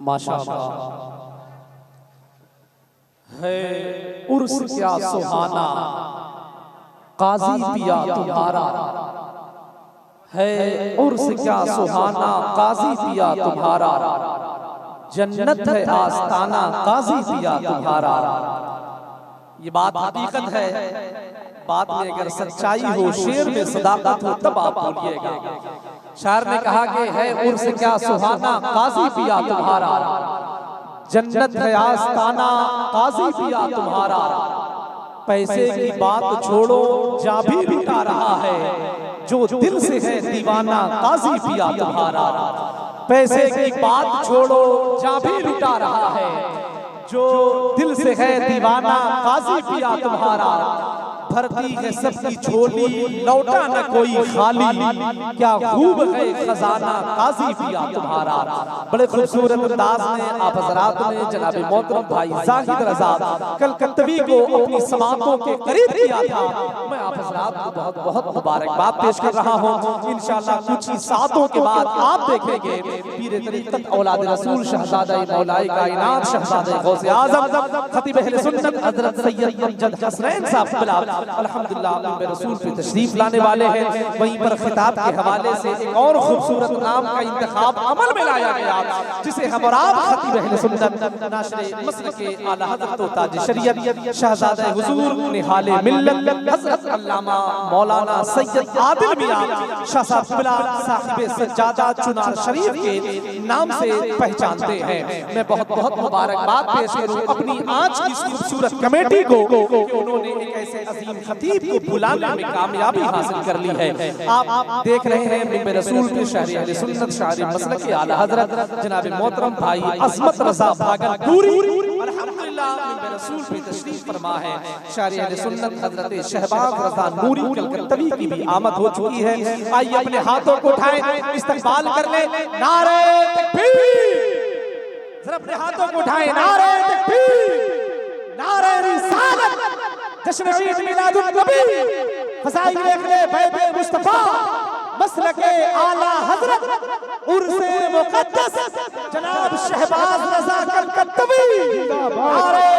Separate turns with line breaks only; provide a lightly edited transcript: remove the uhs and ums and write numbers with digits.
माशाअल्लाह है उर्स क्या सुहाना, काजी पिया तुम्हारा है। उर्स क्या सुहाना, काजी पिया तुम्हारा, जन्नत है आस्ताना, काजी पिया तुम्हारा। ये बात हकीकत है, बात में अगर सच्चाई हो, शेर में सदाकत हो, तब आप बोलिएगा। शायर ने कहा कि है उर्स क्या सुहाना, काजी पिया तुम्हारा, जन्नत है आस्ताना, काजी पिया तुम्हारा। पैसे की बात छोड़ो, जा भी लुटा रहा है, जो दिल से है दीवाना, काजी पिया तुम्हारा। पैसे की बात छोड़ो, जा भी लुटा रहा है, जो दिल से है दीवाना, काजी पिया तुम्हारा। भरती है सबकी झोली, लौटा न कोई खाली, क्या खूब है खजाना, काजी पिया तुम्हारा। बड़े खूबसूरत अंदाज में आप हज़रात ने जनाब मोहतरम भाई जाहिद रज़ा कलकत्तवी को अपनी समातों के करीब किया था। मैं आप हज़रात को बहुत बहुत मुबारकबाद पेश कर रहा हूँ। इंशाअल्लाह कुछ ही सातों के बाद आप देखेंगे पीर तरीक़त औलाद रसूल शहज़ादा मौलाए कायनात शहज़ादा गौसे आज़म खतीब अहले सुन्नत हज़रत सैयद अमजद हसनैन साहब अल्हम्दुलिल्लाह अपने रसूल पे तशरीफ लाने वाले हैं। वहीं पर खिताब के हवाले से एक और खूबसूरत नाम का इंतखाब अमल में लाया गया, जिसे हम और आप खतीब अहले सुन्नत नाशरे मसलक के आला हज़रत व ताज शरीयत शहज़ादा हुज़ूर निहाले मिल्लत हज़रत अल्लामा मौलाना सैयद आदिल मियां शाह साहब साहिब सज्जादा चुनार शरीफ के नाम से पहचानते हैं। मैं बहुत बहुत मुबारकबाद पेश करूं अपनी आज की खूबसूरत कमेटी को कि उन्होंने एक ऐसे अजीम खतीब को बुलाने में कामयाबी हासिल कर ली है। आप देख रहे हैं मिंबर रसूल के शायरी अहले सुन्नत शायरी मसलक के आला हज़रत जनाब मोहतरम भाई अस्मत रज़ा भागलपुरी अल्हम्दुलिल्लाह मिंबर रसूल पे तशरीफ फरमा है। शायरी अहले सुन्नत हज़रत शहबाज रज़ा नूरी कलकत्तवी की भी आमद हो चुकी है। आइए अपने हाथों को उठाएं, इस्तकबाल कर ले। नारे तकबीर, जरा अपने हाथों को उठाएं। नारे तकबीर, नारे रिसालत, जश्न ईद मिलादुन नबी, फज़ाइल बैत मुस्तफा, मसलके आला हज़रत उर्से मुक़द्दस जनाब शहबाज रज़ा कलकत्तवी। नारे